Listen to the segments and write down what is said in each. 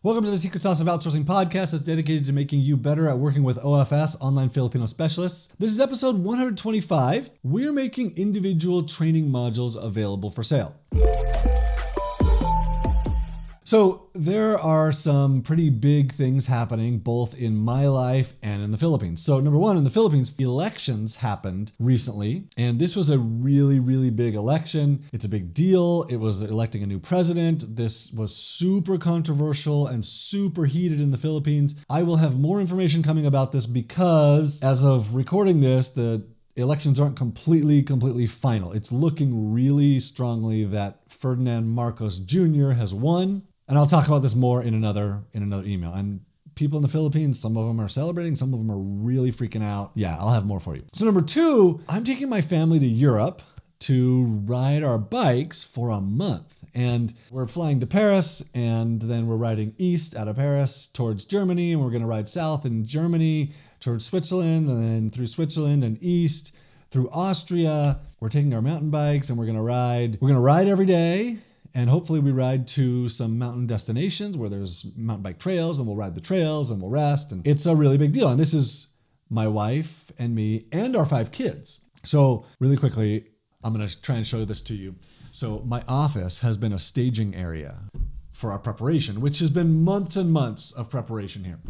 Welcome to the Secret Sauce of Outsourcing podcast that's dedicated to making you better at working with OFS, online Filipino specialists. This is episode 125. We're making individual training modules available for sale. So there are some pretty big things happening both in my life and in the Philippines. So number one, in the Philippines, elections happened recently, and this was a really big election. It's a big deal. It was electing a new president. This was super controversial and super heated in the Philippines. I will have more information coming about this because as of recording this, the elections aren't completely final. It's looking really strongly that Ferdinand Marcos Jr. has won. And I'll talk about this more in another email. And people in the Philippines, some of them are celebrating, some of them are really freaking out. Yeah, I'll have more for you. So number two, I'm taking my family to Europe to ride our bikes for a month. And we're flying to Paris, and then we're riding east out of Paris towards Germany, and we're gonna ride south in Germany towards Switzerland, and then through Switzerland and east through Austria. We're taking our mountain bikes and we're gonna ride every day. And hopefully we ride to some mountain destinations where there's mountain bike trails, and we'll ride the trails and we'll rest. And it's a really big deal. And this is my wife and me and our 5 kids. So really quickly, I'm gonna try and show this to you. So my office has been a staging area for our preparation, which has been months and months of preparation here.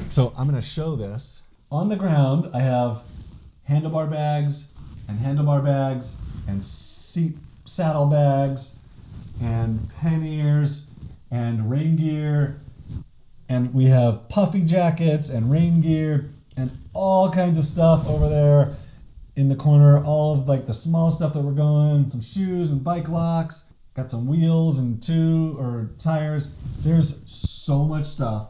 So I'm gonna show this. On the ground, I have handlebar bags and seat saddle bags and panniers and rain gear, and we have puffy jackets and rain gear and all kinds of stuff over there in the corner, all of like the small stuff that we're going, some shoes and bike locks, got some wheels and tires. There's so much stuff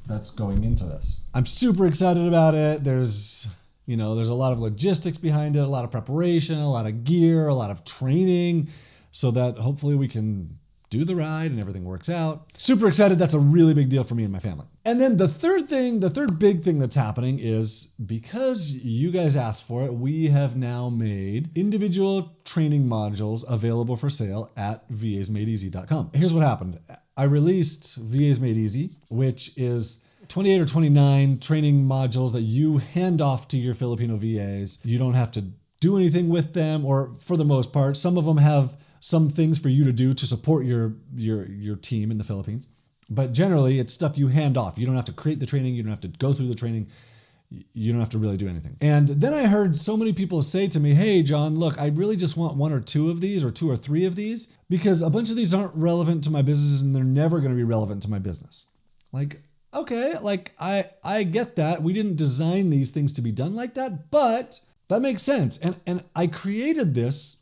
that's going into this. I'm super excited about it. There's a lot of logistics behind it, a lot of preparation, a lot of gear, a lot of training, so that hopefully we can do the ride and everything works out. Super excited. That's a really big deal for me and my family. And then the third big thing that's happening is because you guys asked for it, we have now made individual training modules available for sale at vasmadeeasy.com. Here's what happened. I released VAs Made Easy, which is 28 or 29 training modules that you hand off to your Filipino VAs. You don't have to do anything with them, or for the most part. Some of them have some things for you to do to support your team in the Philippines. But generally, it's stuff you hand off. You don't have to create the training. You don't have to go through the training. You don't have to really do anything. And then I heard so many people say to me, hey, John, look, I really just want 1 or 2 of these, or 2 or 3 of these, because a bunch of these aren't relevant to my business and they're never going to be relevant to my business. Like, okay, like I get that. We didn't design these things to be done like that, but that makes sense. And I created this.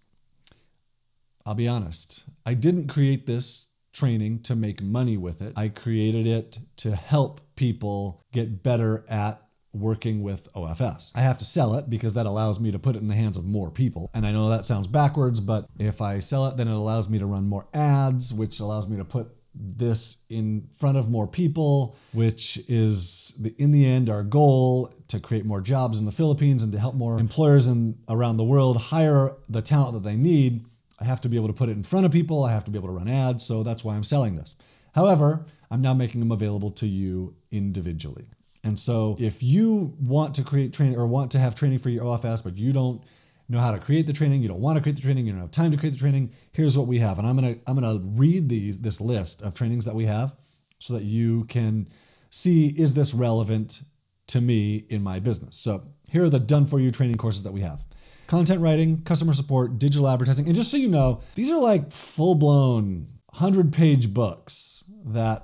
I'll be honest, I didn't create this training to make money with it. I created it to help people get better at working with OFS. I have to sell it because that allows me to put it in the hands of more people. And I know that sounds backwards, but if I sell it, then it allows me to run more ads, which allows me to put this in front of more people, which is in the end our goal, to create more jobs in the Philippines and to help more employers around the world hire the talent that they need. I have to be able to put it in front of people. I have to be able to run ads. So that's why I'm selling this. However, I'm now making them available to you individually. And so if you want to create training or want to have training for your OFS, but you don't know how to create the training, you don't want to create the training, you don't have time to create the training, here's what we have. And I'm gonna read this list of trainings that we have so that you can see, is this relevant to me in my business? So here are the done for you training courses that we have. Content writing, customer support, digital advertising. And just so you know, these are like full-blown 100-page books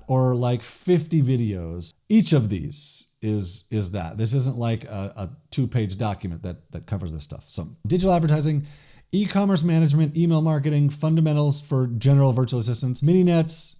or like 50 videos. Each of these is that. This isn't like a 2-page document that covers this stuff. So digital advertising, e-commerce management, email marketing, fundamentals for general virtual assistants, mini nets,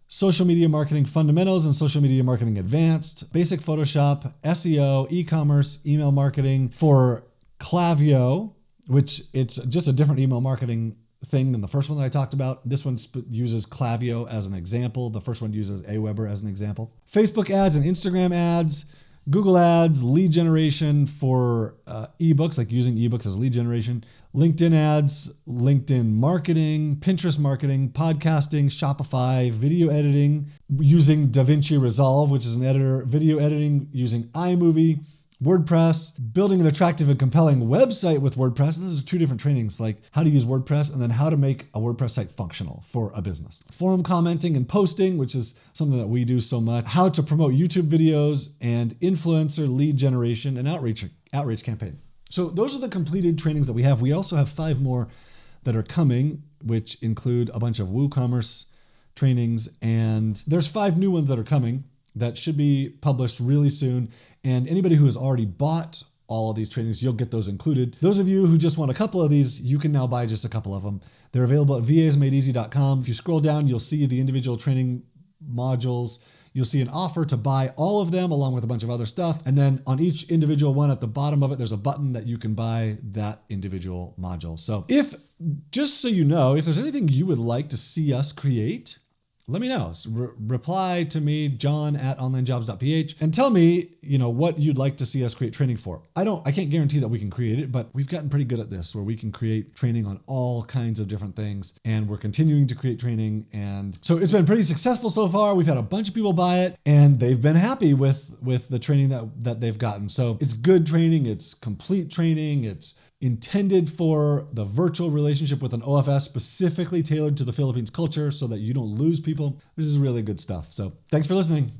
social media marketing fundamentals and social media marketing advanced, basic Photoshop, SEO, e-commerce, email marketing for Klaviyo, which it's just a different email marketing thing than the first one that I talked about. This one uses Klaviyo as an example. The first one uses Aweber as an example. Facebook ads and Instagram ads, Google Ads, lead generation for ebooks, like using ebooks as lead generation, LinkedIn ads, LinkedIn marketing, Pinterest marketing, podcasting, Shopify, video editing, using DaVinci Resolve, which is an editor, video editing using iMovie, WordPress, building an attractive and compelling website with WordPress. And those are two different trainings, like how to use WordPress and then how to make a WordPress site functional for a business. Forum commenting and posting, which is something that we do so much. How to promote YouTube videos and influencer lead generation and outreach campaign. So those are the completed trainings that we have. We also have 5 more that are coming, which include a bunch of WooCommerce trainings. And there's 5 new ones that are coming that should be published really soon. And anybody who has already bought all of these trainings, you'll get those included. Those of you who just want a couple of these, you can now buy just a couple of them. They're available at vasmadeeasy.com. If you scroll down, you'll see the individual training modules. You'll see an offer to buy all of them along with a bunch of other stuff. And then on each individual one at the bottom of it, there's a button that you can buy that individual module. So just so you know, if there's anything you would like to see us create, let me know. Reply to me, john@onlinejobs.ph, and tell me, what you'd like to see us create training for. I can't guarantee that we can create it, but we've gotten pretty good at this, where we can create training on all kinds of different things, and we're continuing to create training. And so it's been pretty successful so far. We've had a bunch of people buy it, and they've been happy with the training that they've gotten. So it's good training. It's complete training. It's intended for the virtual relationship with an OFS, specifically tailored to the Philippines culture so that you don't lose people. This is really good stuff. So thanks for listening.